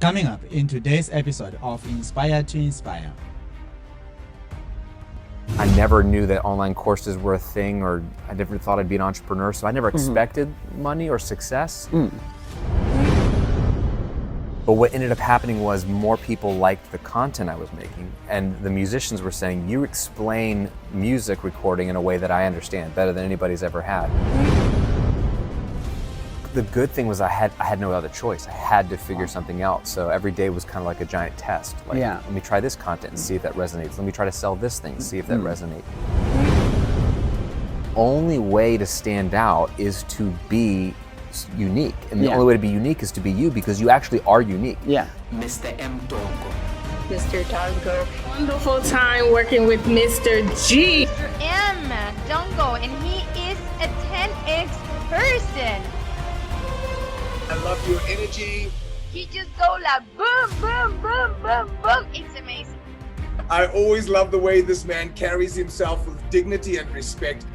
Coming up in today's episode of Inspire to Inspire. I never knew that online courses were a thing, or I never thought I'd be an entrepreneur, so I never expected money or success. But what ended up happening was more people liked the content I was making, and the musicians were saying, you explain music recording in a way that I understand better than anybody's ever had. The good thing was I had no other choice. I had to figure something out. So every day was kind of like a giant test. Like, let me try this content and see if that resonates. Let me try to sell this thing and see if that resonates. Only way to stand out is to be unique. And the only way to be unique is to be you, because you actually are unique. Mr. M. Dongo. Mr. Dongo. Wonderful time working with Mr. G. Mr. M. Dongo, and he is a 10X person. I love your energy. He just go like boom, boom, boom, boom, boom. It's amazing. I always love the way this man carries himself with dignity and respect.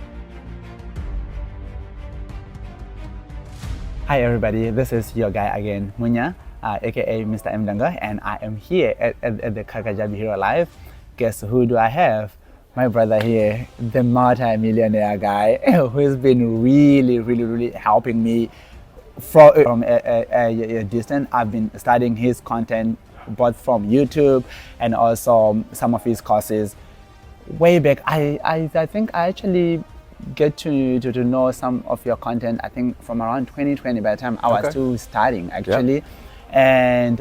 Hi everybody, this is your guy again, Munya, aka Mr. M. Danga, and I am here at the Kajabi Hero Live. Guess who do I have? My brother here, the multi-millionaire guy, who has been really helping me from a distance. I've been studying his content both from YouTube and also some of his courses way back. I think I actually get to know some of your content, I think from around 2020, by the time I was still studying actually. And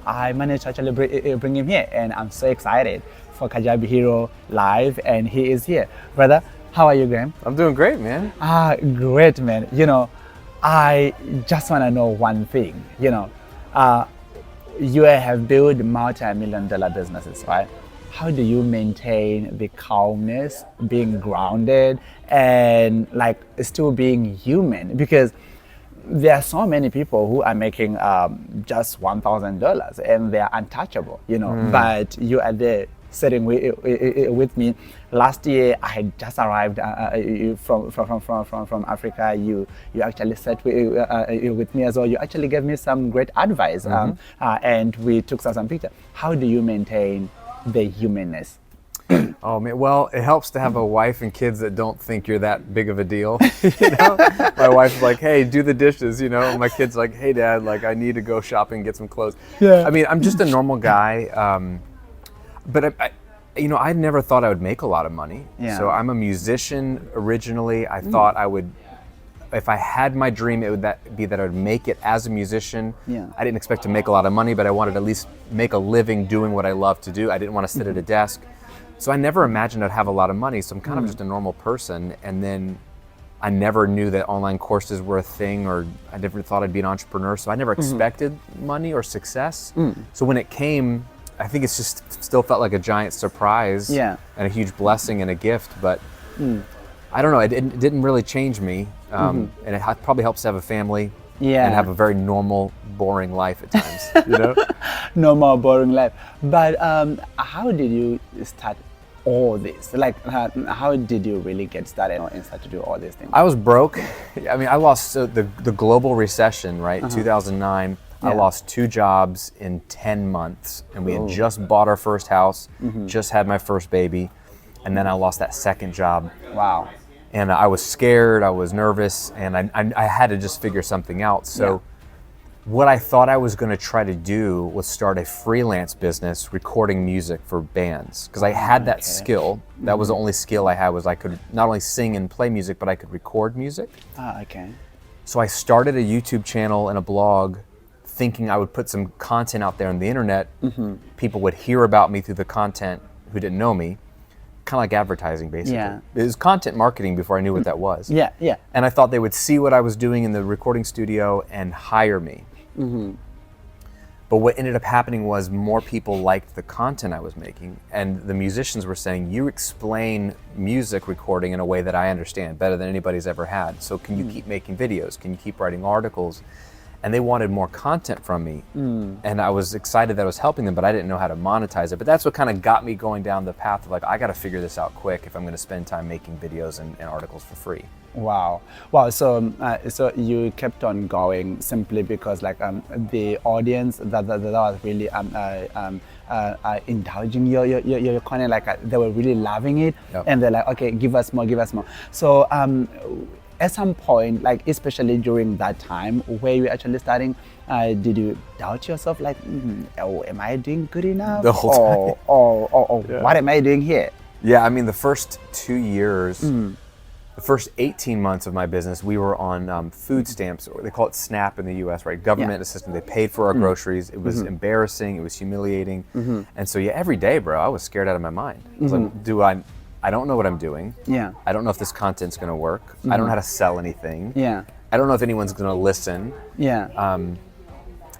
I managed to actually bring him here, and I'm so excited for Kajabi Hero Live, and he is here. Brother, how are you, Graham? I'm doing great, man. Great, man. You know, I just want to know one thing. You know, you have built multi-million-dollar businesses, right? How do you maintain the calmness, being grounded, and like still being human? Because there are so many people who are making just $1,000 and they are untouchable, you know. But you are there sitting with me. Last year, I had just arrived from Africa. You actually sat with me as well. You actually gave me some great advice, and we took some pictures. How do you maintain the humanness? Oh man, well, it helps to have a wife and kids that don't think you're that big of a deal. You know? My wife's like, hey, do the dishes, you know? And my kid's like, hey dad, like I need to go shopping, get some clothes. I mean, I'm just a normal guy. But I never thought I would make a lot of money. So I'm a musician originally. I thought I would, if I had my dream, it would be that I would make it as a musician. I didn't expect to make a lot of money, but I wanted to at least make a living doing what I love to do. I didn't want to sit at a desk. So I never imagined I'd have a lot of money. So I'm kind of just a normal person. And then I never knew that online courses were a thing, or I never thought I'd be an entrepreneur. So I never expected money or success. So when it came, I think it's just still felt like a giant surprise and a huge blessing and a gift, but I don't know, it didn't really change me. And it probably helps to have a family and have a very normal, boring life at times, you know? Normal, boring life. But how did you start all this? Like, how did you really get started and start to do all these things? I was broke. I mean, I lost the global recession, right? 2009. I lost 2 jobs in 10 months, and we had just bought our first house, just had my first baby, and then I lost that second job. Wow. And I was scared, I was nervous, and I had to just figure something out. So what I thought I was going to try to do was start a freelance business recording music for bands, because I had that skill. That was the only skill I had, was I could not only sing and play music, but I could record music. So I started a YouTube channel and a blog, thinking I would put some content out there on the internet. People would hear about me through the content who didn't know me, kind of like advertising basically. It was content marketing before I knew what that was. And I thought they would see what I was doing in the recording studio and hire me. But what ended up happening was more people liked the content I was making, and the musicians were saying, you explain music recording in a way that I understand better than anybody's ever had. So can you keep making videos? Can you keep writing articles? and they wanted more content from me. And I was excited that I was helping them, but I didn't know how to monetize it. But that's what kind of got me going down the path of like, I got to figure this out quick if I'm going to spend time making videos and articles for free. Wow. So you kept on going simply because like the audience that was really indulging your content, like they were really loving it, and they're like, okay, give us more. So at some point, like especially during that time where you were actually starting, did you doubt yourself, like, oh, am I doing good enough? The whole time. Or what am I doing here? Yeah, I mean, the first 2 years, the first 18 months of my business, we were on food stamps, or they call it SNAP in the US, right? Government assistance. They paid for our groceries. It was embarrassing. It was humiliating. And so, yeah, every day, bro, I was scared out of my mind. I was like, I don't know what I'm doing. Yeah. I don't know if this content's going to work. I don't know how to sell anything. Yeah. I don't know if anyone's going to listen. Yeah.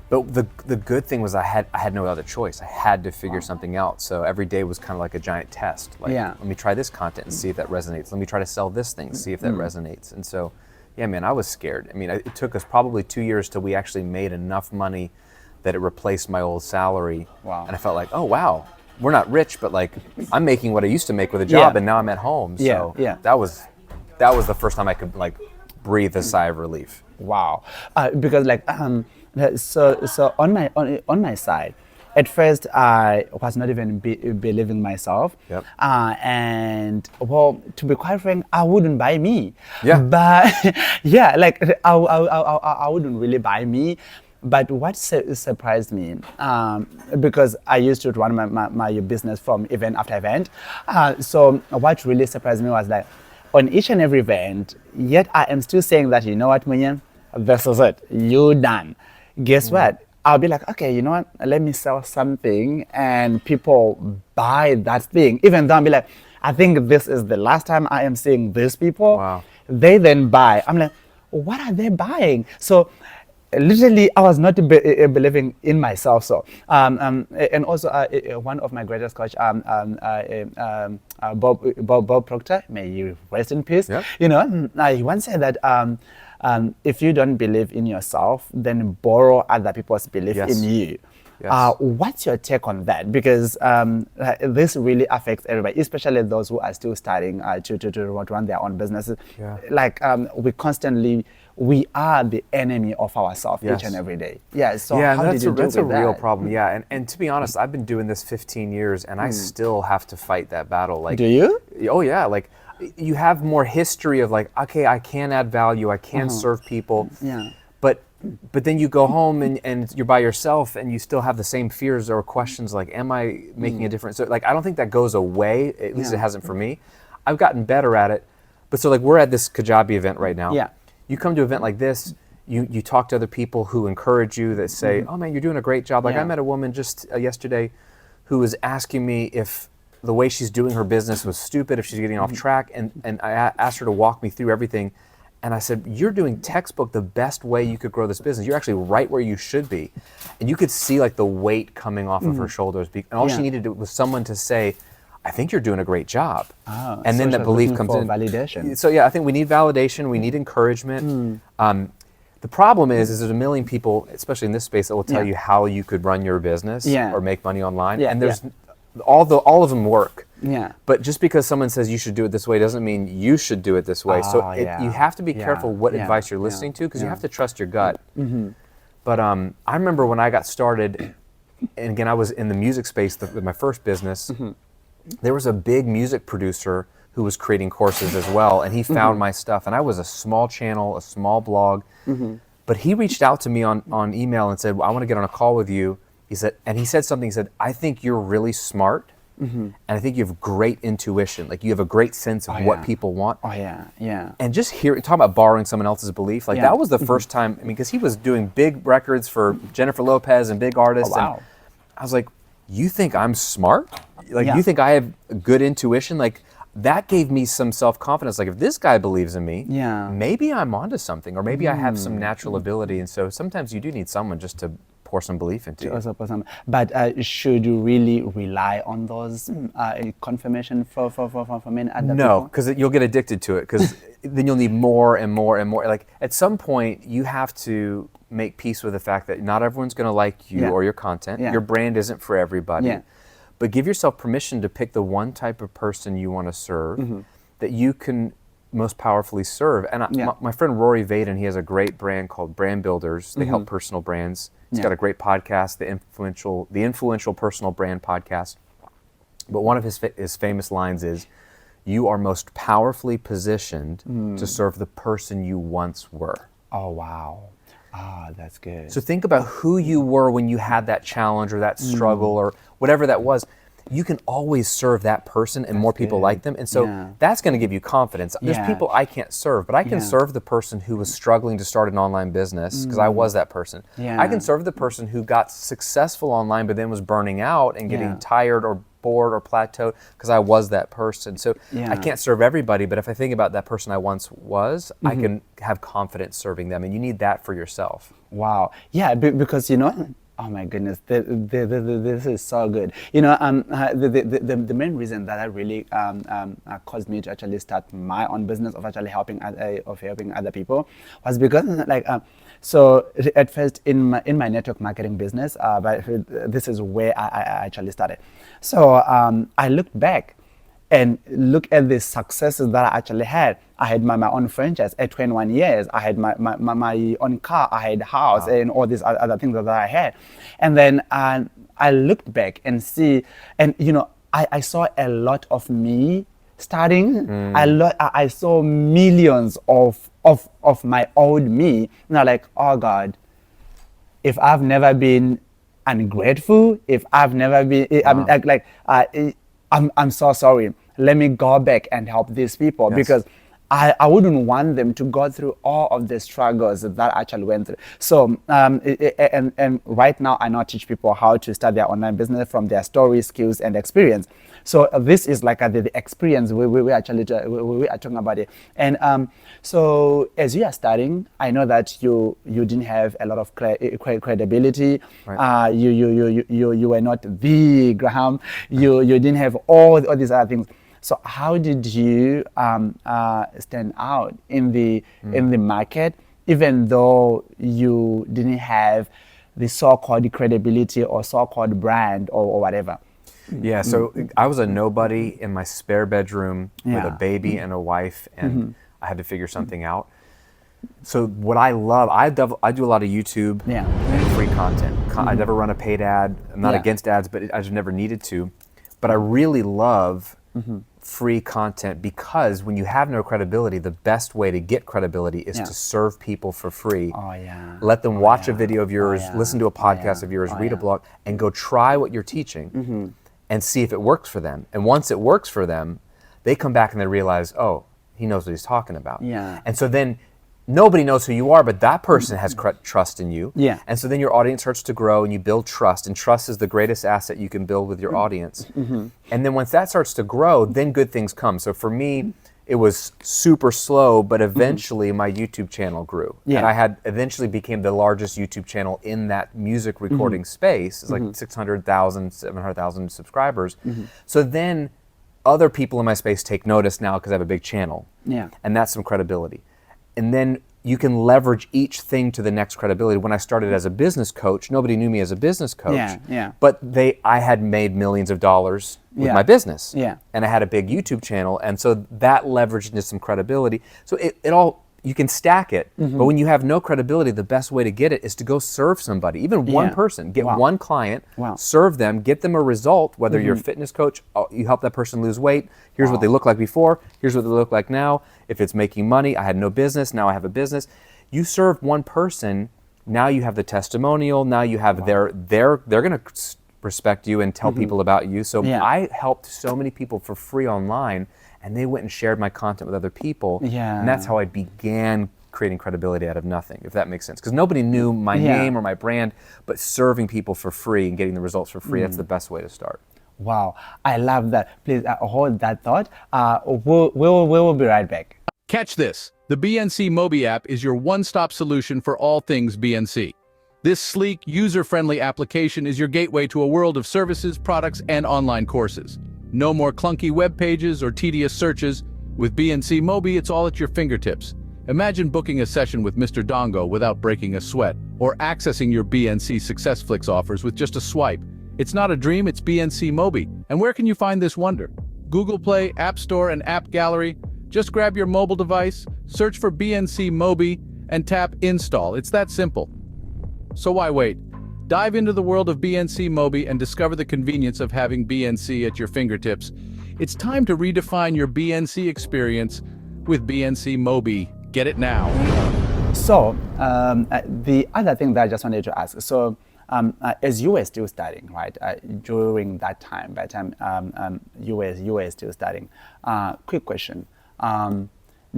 But the good thing was I had no other choice. I had to figure something out. So every day was kind of like a giant test. Like, let me try this content and see if that resonates. Let me try to sell this thing, see if that resonates. And so, yeah, man, I was scared. I mean, it took us probably 2 years till we actually made enough money that it replaced my old salary. Wow. And I felt like, oh, wow, we're not rich, but like I'm making what I used to make with a job, and now I'm at home. So that was the first time I could like breathe a sigh of relief. Wow. Because like so on my side, at first I was not even believing myself. Yep. And well, to be quite frank, I wouldn't buy me. Yeah. But yeah, like I wouldn't really buy me. But what surprised me, because I used to run my business from event after event, so what really surprised me was that on each and every event, yet I am still saying that, you know what, Munyan, this is it, you done. Guess what? I'll be like, okay, you know what, let me sell something, and people buy that thing. Even though I'll be like, I think this is the last time I am seeing these people. Wow. They then buy. I'm like, what are they buying? So literally, I was not believing in myself. So, and also one of my greatest coach, Bob Proctor, may you rest in peace. Yep. You know, he once said that if you don't believe in yourself, then borrow other people's belief in you. Yes. What's your take on that? Because this really affects everybody, especially those who are still starting to run their own businesses. Yeah. Like we are the enemy of ourselves each and every day. Yeah. So how did you deal that's with a real that? problem. Yeah. And to be honest, I've been doing this 15 years, and I still have to fight that battle. Like, do you? Oh yeah. Like, you have more history of like, okay, I can add value, I can serve people. Yeah. But then you go home and you're by yourself, and you still have the same fears or questions like, am I making a difference? So like, I don't think that goes away. At least it hasn't for me. I've gotten better at it. But so like, we're at this Kajabi event right now. Yeah. You come to an event like this, you talk to other people who encourage you, that say, oh man, you're doing a great job. Like I met a woman just yesterday who was asking me if the way she's doing her business was stupid, if she's getting off track. And I asked her to walk me through everything. And I said, you're doing textbook the best way you could grow this business. You're actually right where you should be. And you could see like the weight coming off of her shoulders. And all she needed was someone to say, I think you're doing a great job. Oh, and then that belief comes in. Validation. So yeah, I think we need validation. We need encouragement. The problem is there's a million people, especially in this space, that will tell you how you could run your business or make money online. And there's all of them work. Yeah. But just because someone says you should do it this way doesn't mean you should do it this way. So you have to be careful what advice you're listening to, because you have to trust your gut. But I remember when I got started, and again, I was in the music space, my first business, there was a big music producer who was creating courses as well, and he found my stuff, and I was a small channel, a small blog, but he reached out to me on email and said, well, I want to get on a call with you. He said something, he said, I think you're really smart, and I think you have great intuition, like you have a great sense of what people want. Oh yeah, yeah. And just talking about borrowing someone else's belief, like that was the first time, I mean, because he was doing big records for Jennifer Lopez and big artists, and I was like, you think I'm smart? Like, you think I have good intuition? Like, that gave me some self-confidence. Like, if this guy believes in me, maybe I'm onto something, or maybe I have some natural ability. And so sometimes you do need someone just to pour some belief into you. But should you really rely on those confirmation from men? No, because you'll get addicted to it, because then you'll need more and more and more. Like, at some point, you have to make peace with the fact that not everyone's going to like you or your content. Your brand isn't for everybody. But give yourself permission to pick the one type of person you want to serve that you can most powerfully serve. And my friend Rory Vaden, he has a great brand called Brand Builders. They help personal brands. He's got a great podcast, the Influential Personal Brand Podcast. But one of his famous lines is, "You are most powerfully positioned to serve the person you once were." Oh, wow. That's good. So think about who you were when you had that challenge or that struggle or whatever that was. You can always serve that person and more people like them. And so that's going to give you confidence. There's people I can't serve, but I can serve the person who was struggling to start an online business because I was that person. I can serve the person who got successful online but then was burning out and getting tired or bored or plateaued because I was that person. So I can't serve everybody, but if I think about that person I once was, I can have confidence serving them, and you need that for yourself. Wow. Yeah, because, you know, oh my goodness, this is so good. You know, the main reason that really caused me to actually start my own business of actually helping other people was because, like, so at first in my network marketing business, but this is where I actually started. So I looked back and look at the successes that I actually had. I had my own franchise at 21 years. I had my own car. I had a house and all these other things that I had. And then I looked back and see, and you know, I saw a lot of me starting. I saw millions of my old me. Now, like, oh God, if I've never been ungrateful, if I've never been, I'm so sorry. Let me go back and help these people because I wouldn't want them to go through all of the struggles that I actually went through. So, and right now I now teach people how to start their online business from their story, skills, and experience. So this is like the experience we are talking about it. And so as you are starting, I know that you didn't have a lot of credibility. Right. You were not the Graham. You didn't have all these other things. So how did you stand out in the market, even though you didn't have the so-called credibility or so-called brand or whatever? Yeah, so I was a nobody in my spare bedroom with a baby and a wife, and I had to figure something out. So what I love, I do a lot of YouTube and free content. I never run a paid ad. I'm not against ads, but I just never needed to. But I really love free content because when you have no credibility, the best way to get credibility is to serve people for free. Let them watch a video of yours, listen to a podcast of yours, read a blog, and go try what you're teaching and see if it works for them. And once it works for them, they come back and they realize, oh, he knows what he's talking about. And so then nobody knows who you are, but that person has trust in you. And so then your audience starts to grow and you build trust, and trust is the greatest asset you can build with your audience. And then once that starts to grow, then good things come. So for me, it was super slow, but eventually my YouTube channel grew. And I eventually became the largest YouTube channel in that music recording space. It's like 600,000, 700,000 subscribers. So then other people in my space take notice now because I have a big channel. And that's some credibility. And then you can leverage each thing to the next credibility. When I started as a business coach, nobody knew me as a business coach. But I had made millions of dollars with my business. And I had a big YouTube channel. And so that leveraged into some credibility. So it all, you can stack it. But when you have no credibility, the best way to get it is to go serve somebody, even one person. Get one client, serve them, get them a result, whether you're a fitness coach, you help that person lose weight. Here's what they look like before. Here's what they look like now. If it's making money, I had no business, now I have a business. You serve one person, now you have the testimonial, now you have they're going to respect you and tell people about you. So I helped so many people for free online, and they went and shared my content with other people. And that's how I began creating credibility out of nothing, if that makes sense. Because nobody knew my name or my brand, but serving people for free and getting the results for free, that's the best way to start. Wow, I love that. Please hold that thought. We'll be right back. Catch this. The BNC Mobi app is your one-stop solution for all things BNC. This sleek, user-friendly application is your gateway to a world of services, products, and online courses. No more clunky web pages or tedious searches. With BNC Mobi, it's all at your fingertips. Imagine booking a session with Mr. Dongo without breaking a sweat, or accessing your BNC SuccessFlix offers with just a swipe. It's not a dream, it's BNC Mobi. And where can you find this wonder? Google Play, App Store, and App Gallery. Just grab your mobile device, search for BNC Mobi, and tap Install. It's that simple. So why wait? Dive into the world of BNC Mobi and discover the convenience of having BNC at your fingertips. It's time to redefine your BNC experience with BNC Mobi. Get it now. So the other thing that I just wanted to ask, so as you were still studying, right, during that time, by the time you were still studying, quick question,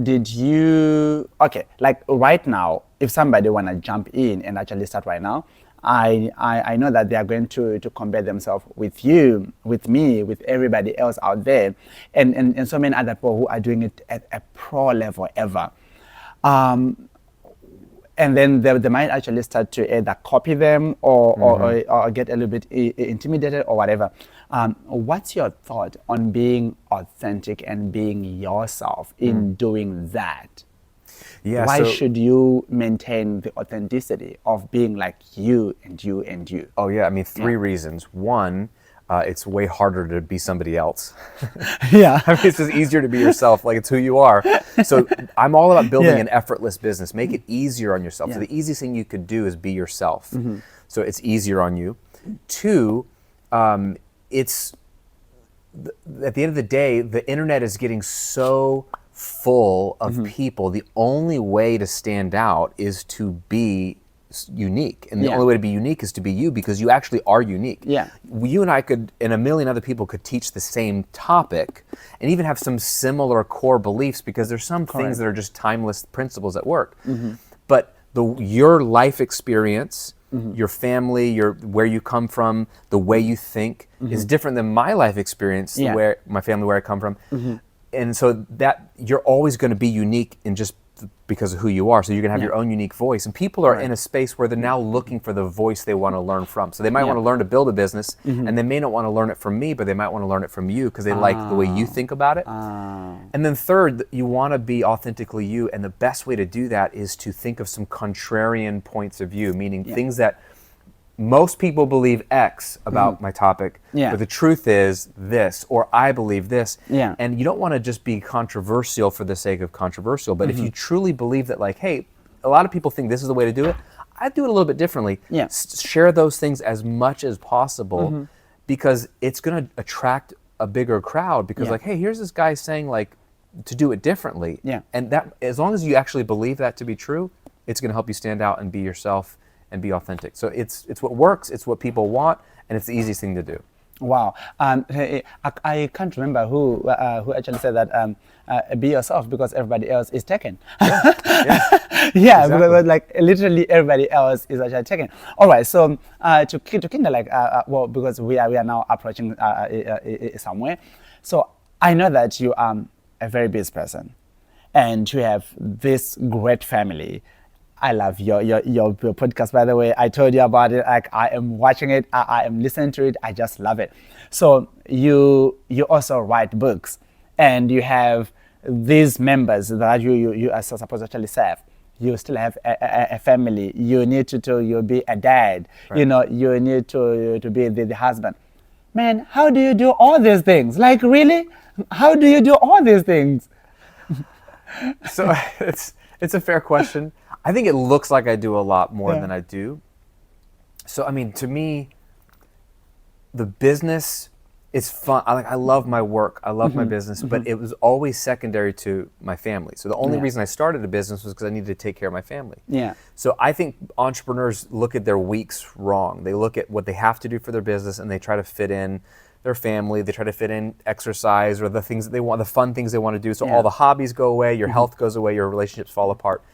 did you, okay, like right now, if somebody want to jump in and actually start right now, I know that they are going to compare themselves with you, with me, with everybody else out there, and so many other people who are doing it at a pro level ever. And then they might actually start to either copy them or get a little bit intimidated or whatever. What's your thought on being authentic and being yourself in doing that? Yeah, Why should you maintain the authenticity of being like you and you and you? Oh yeah, I mean, three reasons. One, it's way harder to be somebody else. Yeah. I mean, it's just easier to be yourself, like it's who you are. So I'm all about building an effortless business. Make it easier on yourself. So the easiest thing you could do is be yourself. So it's easier on you. Two, it's, at the end of the day, the internet is getting so full of people. The only way to stand out is to be unique, and the only way to be unique is to be you, because you actually are unique. You and I could, and a million other people could teach the same topic and even have some similar core beliefs, because there's some things that are just timeless principles at work. But your life experience, your family, where you come from, the way you think is different than my life experience, where my family, where I come from. And so that you're always going to be unique in just because of who you are. So you're going to have your own unique voice. And people are in a space where they're now looking for the voice they want to learn from. So they might want to learn to build a business, and they may not want to learn it from me, but they might want to learn it from you because they like the way you think about it. And then third, you want to be authentically you. And the best way to do that is to think of some contrarian points of view, meaning things that most people believe X about my topic, but the truth is this, or I believe this. And you don't want to just be controversial for the sake of controversial, but if you truly believe that, like, hey, a lot of people think this is the way to do it, I do it a little bit differently. Share those things as much as possible, because it's going to attract a bigger crowd, because like, hey, here's this guy saying like to do it differently. And that, as long as you actually believe that to be true, it's going to help you stand out and be yourself and be authentic. So it's what works, it's what people want, and it's the easiest thing to do. Wow. I can't remember who actually said that, be yourself because everybody else is taken. Because like literally everybody else is actually taken. All right, so to kind of like, well, because we are now approaching somewhere. So I know that you are a very busy person and you have this great family. I love your podcast, by the way. I told you about it. Like, I am watching it. I am listening to it. I just love it. So you also write books, and you have these members that you are supposed to actually serve. You still have a family. You need to be a dad. You know, you need to be the husband. Man, how do you do all these things? Like, really? How do you do all these things? So it's a fair question. I think it looks like I do a lot more than I do. So, I mean, to me, the business is fun. I love my work. I love my business, but it was always secondary to my family. So the only reason I started a business was because I needed to take care of my family. So I think entrepreneurs look at their weeks wrong. They look at what they have to do for their business, and they try to fit in their family. They try to fit in exercise or the things that they want, the fun things they want to do. So all the hobbies go away, your health goes away, your relationships fall apart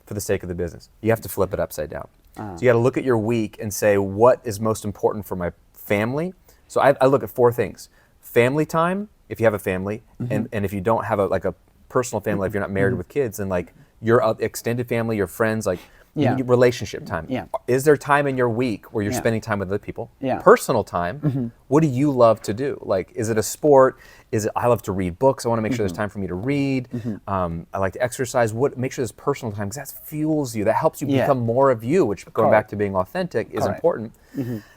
for the sake of the business. You have to flip it upside down. So you got to look at your week and say, what is most important for my family? So I look at four things: family time, if you have a family, and if you don't have a personal family, if you're not married with kids, then like your extended family, your friends, like Yeah. You need relationship time. Yeah. Is there time in your week where you're Yeah. spending time with other people? Yeah. Personal time. What do you love to do? Like, is it a sport? Is it, I love to read books. I want to make sure there's time for me to read. I like to exercise. Make sure there's personal time, because that fuels you. That helps you Yeah. become more of you, which, going back Correct. to being authentic, is Correct. important.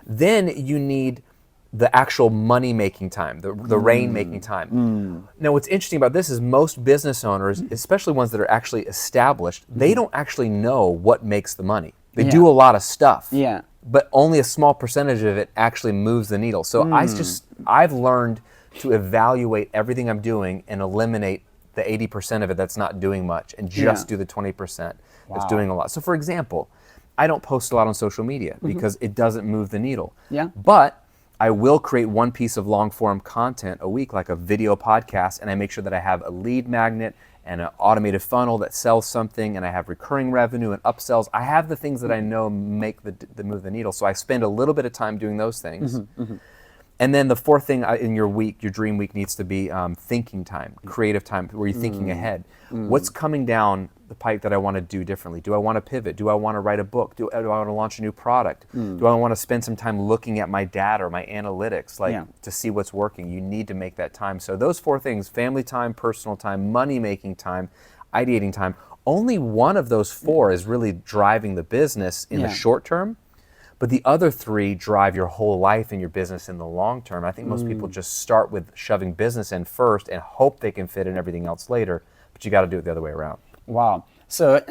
Then you need the actual money-making time, the rain-making time. Now, what's interesting about this is most business owners, especially ones that are actually established, they don't actually know what makes the money. They do a lot of stuff, Yeah. but only a small percentage of it actually moves the needle. So I've learned to evaluate everything I'm doing and eliminate the 80% of it that's not doing much, and just do the 20% that's doing a lot. So, for example, I don't post a lot on social media because it doesn't move the needle. Yeah. But I will create one piece of long form content a week, like a video podcast, and I make sure that I have a lead magnet and an automated funnel that sells something, and I have recurring revenue and upsells. I have the things that I know make the move the needle. So I spend a little bit of time doing those things. And then the fourth thing in your week, your dream week, needs to be thinking time, creative time, where you're thinking ahead. What's coming down the pipe that I want to do differently? Do I want to pivot? Do I want to write a book? Do I want to launch a new product? Do I want to spend some time looking at my data or my analytics, to see what's working? You need to make that time. So those four things: family time, personal time, money-making time, ideating time. Only one of those four is really driving the business in the short term. But the other three drive your whole life and your business in the long term. I think most people just start with shoving business in first and hope they can fit in everything else later. But you got to do it the other way around. Wow. So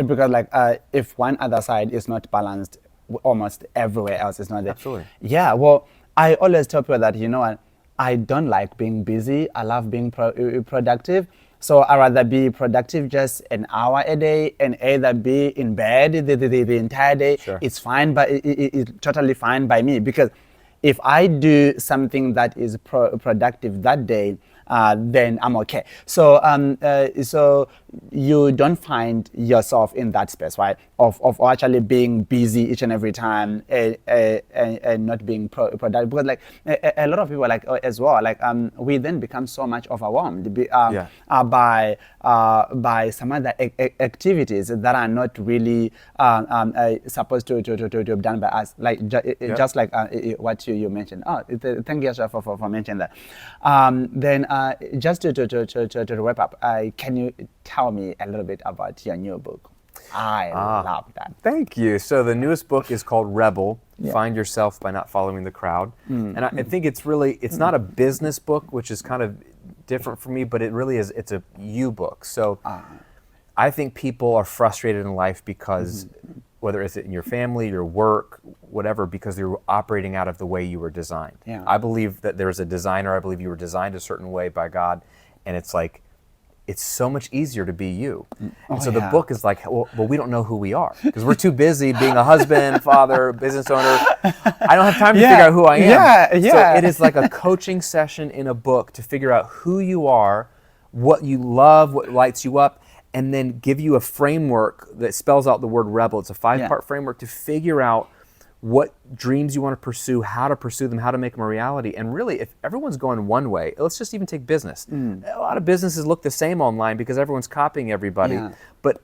because if one other side is not balanced, almost everywhere else is not there. Absolutely. Yeah. Well, I always tell people that, you know what, I don't like being busy. I love being productive. So I'd rather be productive just an hour a day and either be in bed the entire day. Sure. It's fine, but it's totally fine by me, because if I do something that is productive that day, then I'm okay. So so you don't find yourself in that space, right? Of actually being busy each and every time and not being productive, because a lot of people as well, we then become so much overwhelmed by some other activities that are not really supposed to be done by us, just like what you mentioned. Thank you, Joshua, for mentioning that. Then just to wrap up, can you tell me a little bit about your new book? I love that. Thank you. So the newest book is called Rebel, Find Yourself by Not Following the Crowd. And I think it's not a business book, which is kind of different for me, but it really is, it's a you book. So I think people are frustrated in life because whether it's in your family, your work, whatever, because you're operating out of the way you were designed. Yeah. I believe that there's a designer. I believe you were designed a certain way by God, and it's so much easier to be you. And so the book is well, we don't know who we are because we're too busy being a husband, father, business owner. I don't have time to figure out who I am. So it is like a coaching session in a book to figure out who you are, what you love, what lights you up, and then give you a framework that spells out the word rebel. It's a 5-part framework to figure out what dreams you want to pursue, how to pursue them, how to make them a reality. And really, if everyone's going one way, let's just even take business. A lot of businesses look the same online because everyone's copying everybody. But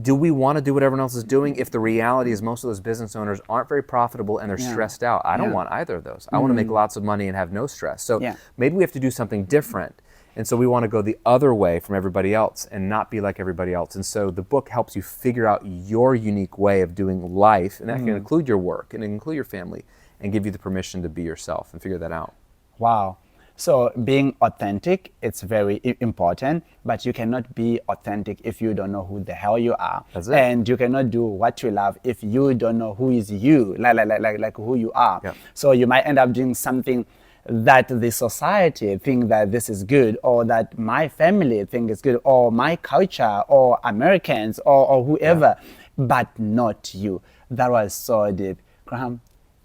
do we want to do what everyone else is doing if the reality is most of those business owners aren't very profitable and they're stressed out? I don't want either of those. I want to make lots of money and have no stress. So maybe we have to do something different. And so we want to go the other way from everybody else and not be like everybody else. And so the book helps you figure out your unique way of doing life, and that can include your work and include your family, and give you the permission to be yourself and figure that out. Wow. So being authentic, it's very important, but you cannot be authentic if you don't know who the hell you are. That's it. And you cannot do what you love if you don't know who is you, like who you are. Yep. So you might end up doing something that the society think that this is good, or that my family think is good, or my culture, or Americans, or whoever, but not you. That was so deep. Graham,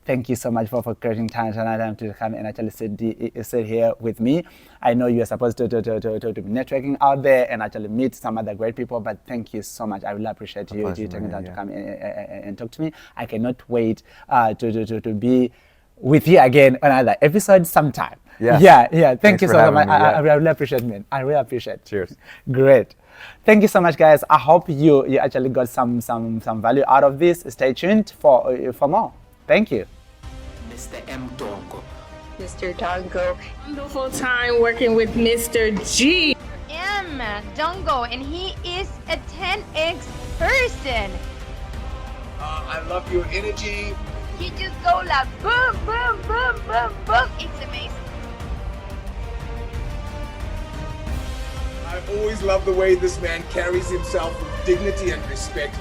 thank you so much for creating time to come and actually sit here with me. I know you are supposed to be networking out there and actually meet some other great people, but thank you so much. I really appreciate you taking time to come and talk to me. I cannot wait to be with you again on another episode sometime. Yeah. Yeah. Thank Thanks you for so having much. me, yeah. I really appreciate it, man. I really appreciate it. Cheers. Great. Thank you so much, guys. I hope you actually got some value out of this. Stay tuned for more. Thank you. Mr. M. Dongo. Mr. Dongo. Wonderful time working with Mr. G. M. Dongo, and he is a 10x person. I love your energy. He just go like boom, boom, boom, boom, boom. It's amazing. I always love the way this man carries himself with dignity and respect.